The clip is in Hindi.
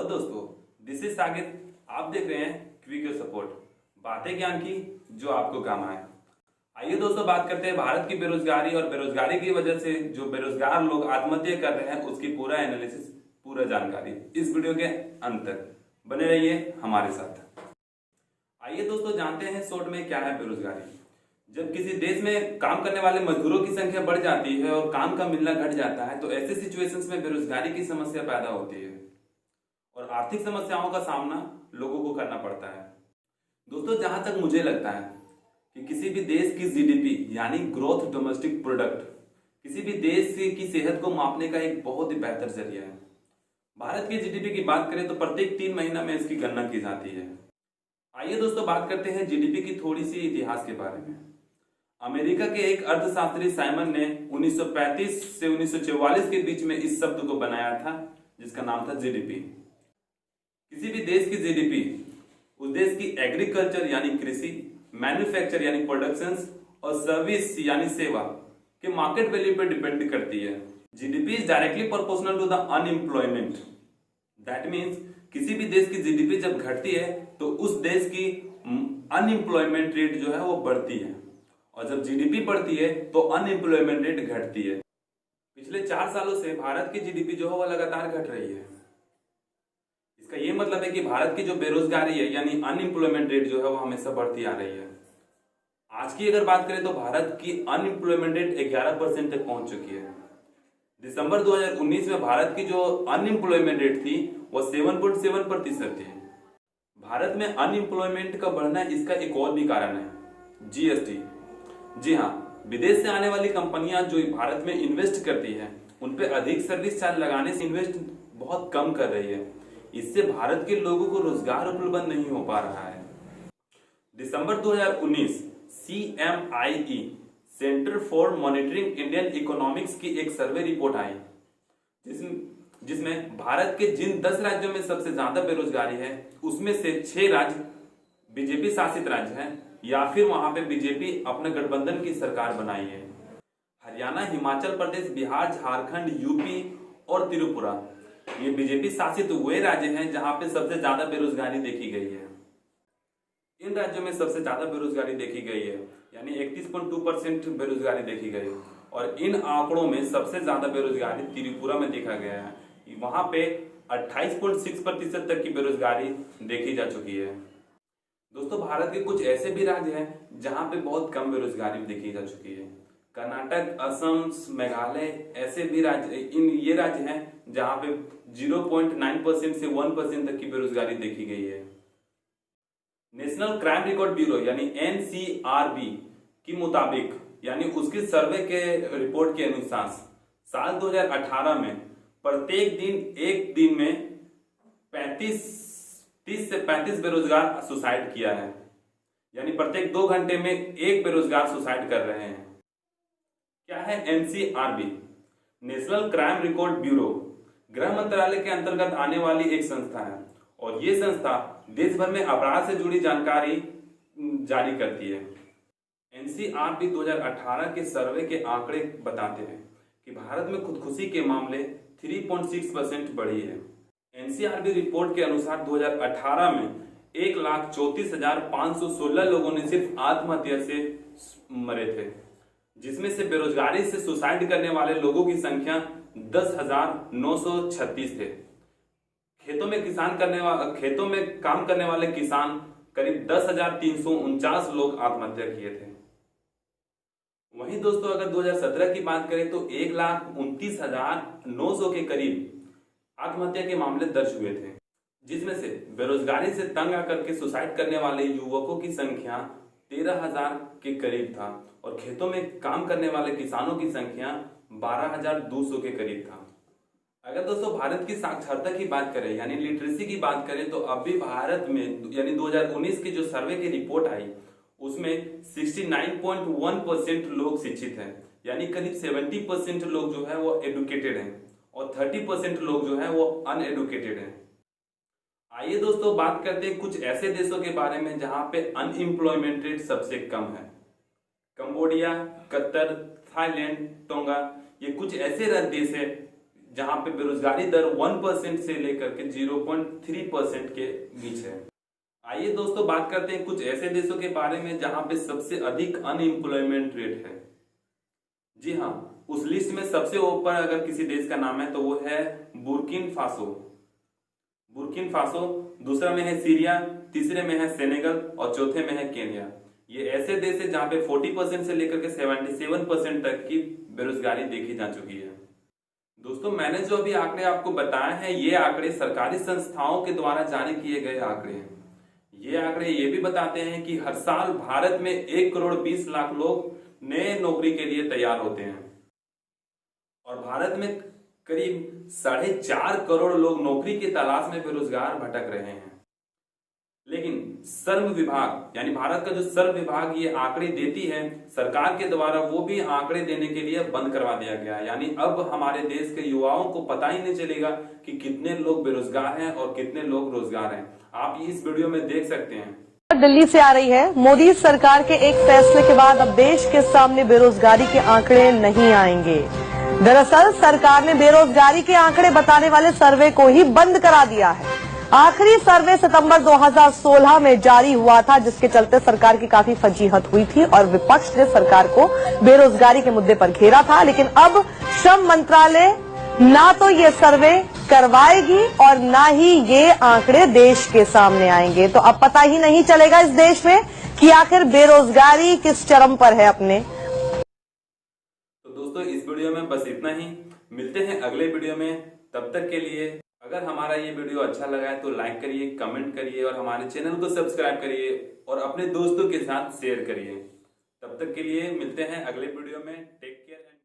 दोस्तों, दिस इज सागिर। आप देख रहे हैं क्विक योर सपोर्ट, बातें ज्ञान की जो आपको काम आए। आइए दोस्तों, बात करते हैं भारत की बेरोजगारी और बेरोजगारी की वजह से जो बेरोजगार लोग आत्महत्या कर रहे हैं उसकी पूरा एनालिसिस, पूरा जानकारी इस वीडियो के अंत तक बने रहिए हमारे साथ। आइए दोस्तों, जानते हैं शॉर्ट में क्या है बेरोजगारी। जब किसी देश में काम करने वाले मजदूरों की संख्या बढ़ जाती है और काम का मिलना घट जाता है तो ऐसे सिचुएशंस में बेरोजगारी की समस्या पैदा होती है और आर्थिक समस्याओं का सामना लोगों को करना पड़ता है। दोस्तों, जहां तक मुझे लगता है कि किसी भी देश की जीडीपी यानी ग्रोथ डोमेस्टिक प्रोडक्ट किसी भी देश की सेहत को मापने का एक बहुत ही बेहतर जरिया है। भारत की जीडीपी की बात करें तो प्रत्येक 3 महीना में इसकी गणना की जाती है। आइए दोस्तों, बात करते हैं जीडीपी की थोड़ी सी इतिहास के बारे में। अमेरिका के एक अर्थशास्त्री साइमन ने 1935 से 1944 के बीच में इस शब्द को बनाया था जिसका नाम था जीडीपी। किसी भी देश की जीडीपी उस देश की एग्रीकल्चर यानी कृषि, मैन्युफैक्चर यानी प्रोडक्शन और सर्विस यानी सेवा के मार्केट वैल्यू पर डिपेंड करती है। GDP is directly proportional to the unemployment. That means किसी भी देश की जीडीपी जब घटती है तो उस देश की अनएम्प्लॉयमेंट रेट जो है वो बढ़ती है और जब जीडीपी बढ़ती है तो अनएम्प्लॉयमेंट रेट घटती है। पिछले 4 सालों से भारत की जीडीपी जो है वो लगातार घट रही है। इसका ये मतलब है कि भारत की जो बेरोजगारी है यानी अनएम्प्लॉयमेंट रेट जो है वो हमेशा बढ़ती आ रही है। आज की अगर बात करें तो भारत की अनएम्प्लॉयमेंट रेट 11% तक पहुंच चुकी है। दिसंबर 2019 में भारत की जो अनएम्प्लॉयमेंट रेट थी वो 7.7% थी। भारत में अनएम्प्लॉयमेंट का बढ़ना इसका एक और भी कारण है, जीएसटी। जी हाँ, विदेश से आने वाली कंपनियां जो भारत में इन्वेस्ट करती हैं उन पे अधिक सर्विस चार्ज लगाने से इन्वेस्ट बहुत कम कर रही है। इससे भारत के लोगों को रोजगार उपलब्ध नहीं हो पा रहा है। दिसंबर 2019 CMIE centre for monitoring Indian economics की एक सर्वे रिपोर्ट आई जिसमें भारत के जिन 10 राज्यों में सबसे ज्यादा बेरोजगारी है उसमें से 6 राज्य बीजेपी शासित राज्य हैं या फिर वहां पे बीजेपी अपने गठबंधन की सरकार बनाई है। हरियाणा, हिमाचल प्रदेश, बिहार, झारखंड, यूपी और त्रिपुरा ये बीजेपी शासित हुए राज्य हैं जहां पे सबसे ज्यादा बेरोजगारी देखी गई है। इन राज्यों में सबसे ज्यादा बेरोजगारी देखी गई है यानी 31.2% बेरोजगारी देखी गई और इन आंकड़ों में सबसे ज्यादा बेरोजगारी त्रिपुरा में देखा गया है। वहां पे 28.6% तक की बेरोजगारी देखी जा चुकी है। दोस्तों, भारत के कुछ ऐसे भी राज्य हैं जहां पे बहुत कम बेरोजगारी देखी जा चुकी है। कर्नाटक, असम, मेघालय ऐसे भी राज्य, ये राज्य हैं जहां पे 0.9% से 1% तक की बेरोजगारी देखी गई है। नेशनल क्राइम रिकॉर्ड ब्यूरो यानी NCRB की मुताबिक यानी उसकी सर्वे के रिपोर्ट के अनुसार साल 2018 में प्रत्येक एक दिन में 30 से 35 बेरोजगार सुसाइड किया है यानी प्रत्येक 2 घंटे में एक बेरोजगार सुसाइड कर रहे हैं। क्या है NCRB? National crime record bureau गृह मंत्रालय के अंतर्गत आने वाली एक संस्था है और ये संस्था देश भर में अपराध से जुड़ी जानकारी जारी करती है। NCRB 2018 के सर्वे के आंकड़े बताते हैं कि भारत में खुदकुशी के मामले 3.6% बढ़ी है। NCRB रिपोर्ट के अनुसार 2018 में 1,34,516 लोगों ने सिर्फ आत्महत्या से मरे थे, जिसमें से बेरोजगारी से सुसाइड करने वाले लोगों की संख्या 10,936 थे। खेतों में काम करने वाले किसान करीब 10,349 लोग आत्महत्या किए थे। वहीं दोस्तों, अगर 2017 की बात करें तो 1,29,900 के करीब आत्महत्या के मामले दर्ज हुए थे, जिसमें से बेरोजगारी से तंग आकर के सुसाइड करने वाले युवकों की संख्या 13,000 के करीब था और खेतों में काम करने वाले किसानों की संख्या 12,200 के करीब था। अगर दोस्तों भारत की साक्षरता की बात करें यानी लिटरेसी की बात करें तो अभी भारत में यानी 2019 की जो सर्वे की रिपोर्ट आई उसमें 69.1% लोग शिक्षित हैं यानी करीब 70% लोग जो है वो एडुकेटेड हैं और 30% लोग जो है वो अनएडुकेटेड हैं। आइए दोस्तों, बात करते हैं कुछ ऐसे देशों के बारे में जहां पे अनएम्प्लॉयमेंट रेट सबसे कम है। कंबोडिया, कतर, थाईलैंड, टोंगा ये कुछ ऐसे देश है जहां पे बेरोजगारी दर 1% से लेकर के 0.3% के बीच है। आइए दोस्तों बात करते हैं कुछ ऐसे देशों के बारे में जहां पे सबसे अधिक अनएम्प्लॉयमेंट रेट है। जी हाँ, उस लिस्ट में सबसे ऊपर अगर किसी देश का नाम है तो वो है बुर्किन फासो। बुर्किन फासो, दूसरा में है सीरिया, तीसरे में है सेनेगल और चौथे में है केन्या। ये ऐसे देश है जहां पे 40% से लेकर के 77% तक की बेरोजगारी देखी जा चुकी है। दोस्तों मैंने जो अभी आंकड़े आपको बताए हैं, ये आंकड़े सरकारी संस्थाओं के द्वारा जारी किए गए आंकड़े हैं। ये आंकड़े ये भी बताते हैं कि हर साल भारत में 1 करोड़ 20 लाख लोग नए नौकरी के लिए तैयार होते हैं और भारत में करीब 4.5 करोड़ लोग नौकरी की तलाश में बेरोजगार भटक रहे हैं। लेकिन श्रम विभाग यानी भारत का जो श्रम विभाग ये आंकड़े देती है, सरकार के द्वारा वो भी आंकड़े देने के लिए बंद करवा दिया गया है। यानी अब हमारे देश के युवाओं को पता ही नहीं चलेगा कि कितने लोग बेरोजगार हैं और कितने लोग रोजगार हैं। आप इस वीडियो में देख सकते हैं। दिल्ली से आ रही है। मोदी सरकार के एक फैसले के बाद अब देश के सामने बेरोजगारी के आंकड़े नहीं आएंगे। दरअसल सरकार ने बेरोजगारी के आंकड़े बताने वाले सर्वे को ही बंद करा दिया है। आखिरी सर्वे सितंबर 2016 में जारी हुआ था, जिसके चलते सरकार की काफी फजीहत हुई थी और विपक्ष ने सरकार को बेरोजगारी के मुद्दे पर घेरा था। लेकिन अब श्रम मंत्रालय ना तो ये सर्वे करवाएगी और ना ही ये आंकड़े देश के सामने आएंगे। तो अब पता ही नहीं चलेगा इस देश में कि आखिर बेरोजगारी किस चरम पर है अपने। तो दोस्तों इस वीडियो में बस इतना ही। मिलते हैं अगले वीडियो में। तब तक के लिए अगर हमारा ये वीडियो अच्छा लगा है तो लाइक करिए, कमेंट करिए और हमारे चैनल को सब्सक्राइब करिए और अपने दोस्तों के साथ शेयर करिए। तब तक के लिए मिलते हैं अगले वीडियो में। टेक